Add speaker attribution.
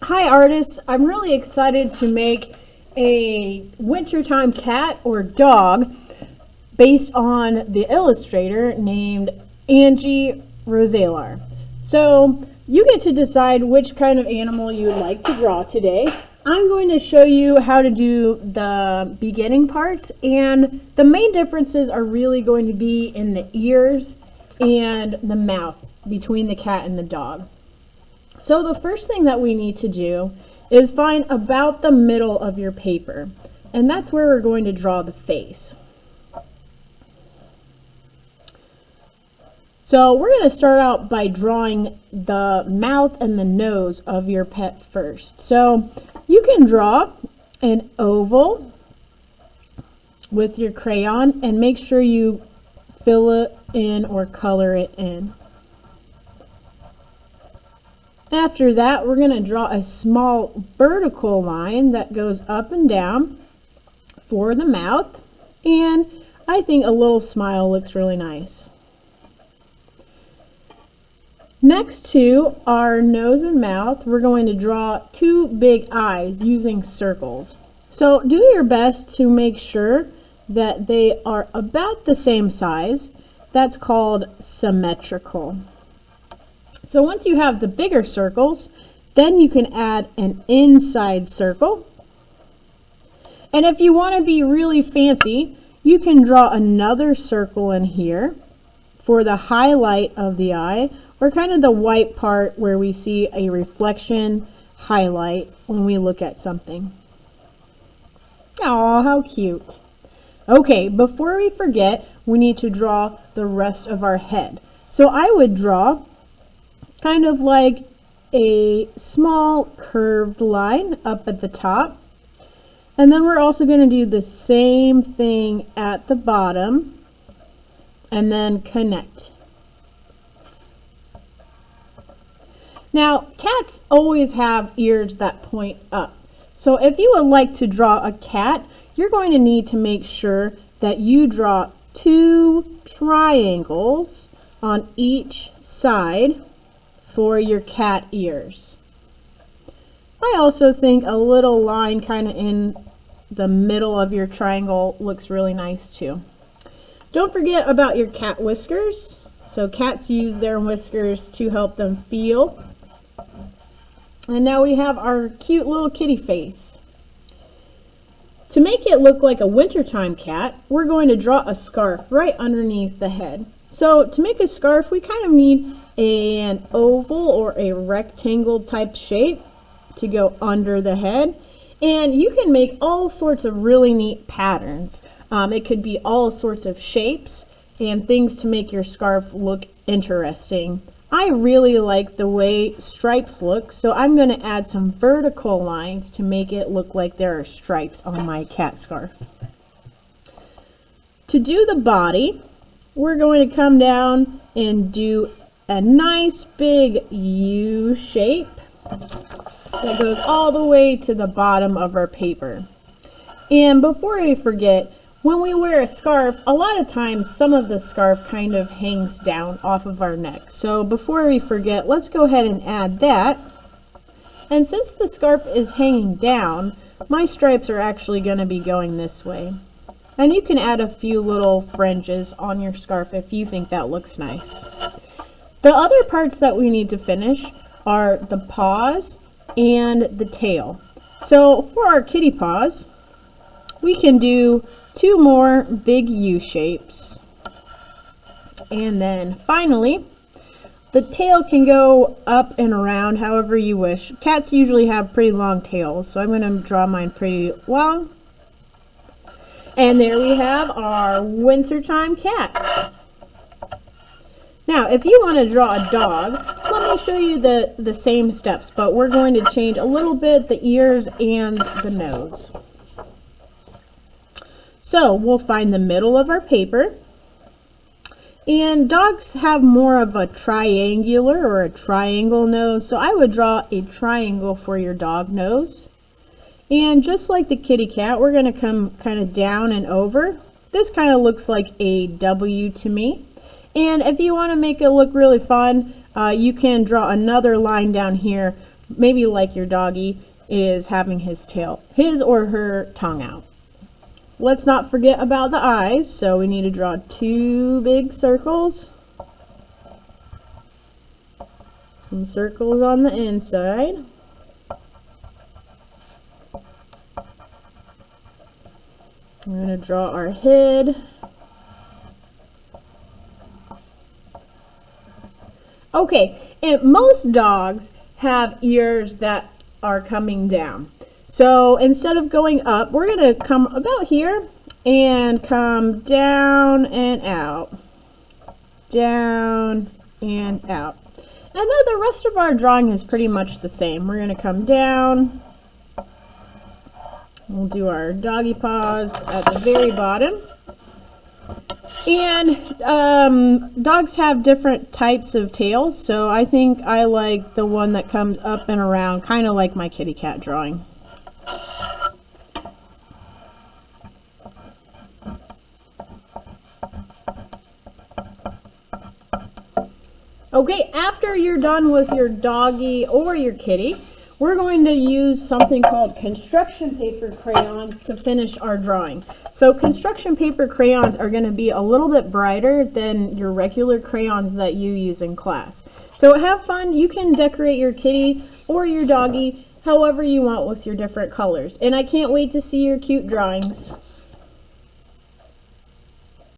Speaker 1: Hi artists, I'm really excited to make a wintertime cat or dog based on the illustrator named Angie Rosalar. So you get to decide which kind of animal you would like to draw today. I'm going to show you how to do the beginning parts, and the main differences are really going to be in the ears and the mouth between the cat and the dog. So the first thing that we need to do is find about the middle of your paper, and that's where we're going to draw the face. So we're going to start out by drawing the mouth and the nose of your pet first. So you can draw an oval with your crayon and make sure you fill it in or color it in. After that, we're going to draw a small vertical line that goes up and down for the mouth, and I think a little smile looks really nice. Next to our nose and mouth, we're going to draw two big eyes using circles. So do your best to make sure that they are about the same size. That's called symmetrical. So once you have the bigger circles, then you can add an inside circle. And if you want to be really fancy, you can draw another circle in here for the highlight of the eye, or kind of the white part where we see a reflection highlight when we look at something. Aw, how cute. Okay, before we forget, we need to draw the rest of our head. So I would draw kind of like a small curved line up at the top. And then we're also going to do the same thing at the bottom and then connect. Now, cats always have ears that point up. So if you would like to draw a cat, you're going to need to make sure that you draw two triangles on each side for your cat ears. I also think a little line kind of in the middle of your triangle looks really nice too. Don't forget about your cat whiskers. So cats use their whiskers to help them feel. And now we have our cute little kitty face. To make it look like a wintertime cat, we're going to draw a scarf right underneath the head. So to make a scarf, we kind of need an oval or a rectangle type shape to go under the head. And you can make all sorts of really neat patterns. It could be all sorts of shapes and things to make your scarf look interesting. I really like the way stripes look, so I'm going to add some vertical lines to make it look like there are stripes on my cat scarf. To do the body, we're going to come down and do a nice big U shape that goes all the way to the bottom of our paper. And before we forget, when we wear a scarf, a lot of times some of the scarf kind of hangs down off of our neck. So before we forget, let's go ahead and add that. And since the scarf is hanging down, my stripes are actually going to be going this way. And you can add a few little fringes on your scarf if you think that looks nice. The other parts that we need to finish are the paws and the tail. So for our kitty paws, we can do two more big U shapes. And then finally, the tail can go up and around however you wish. Cats usually have pretty long tails, so I'm going to draw mine pretty long. And there we have our wintertime cat. Now, if you want to draw a dog, let me show you the same steps, but we're going to change a little bit the ears and the nose. So we'll find the middle of our paper, and dogs have more of a triangular or a triangle nose, so I would draw a triangle for your dog nose. And just like the kitty cat, we're going to come kind of down and over. This kind of looks like a W to me. And if you want to make it look really fun, you can draw another line down here maybe like your doggy, is having his or her tongue out. Let's not forget about the eyes, so we need to draw 2 big circles. Some circles on the inside. We're going to draw our head. Okay, and most dogs have ears that are coming down. So instead of going up, we're going to come about here and come down and out. Down and out. And then the rest of our drawing is pretty much the same. We're going to come down. We'll do our doggy paws at the very bottom. And dogs have different types of tails, so I think I like the one that comes up and around, kind of like my kitty cat drawing. Okay, after you're done with your doggy or your kitty, we're going to use something called construction paper crayons to finish our drawing. So construction paper crayons are going to be a little bit brighter than your regular crayons that you use in class. So have fun. You can decorate your kitty or your doggy however you want with your different colors. And I can't wait to see your cute drawings.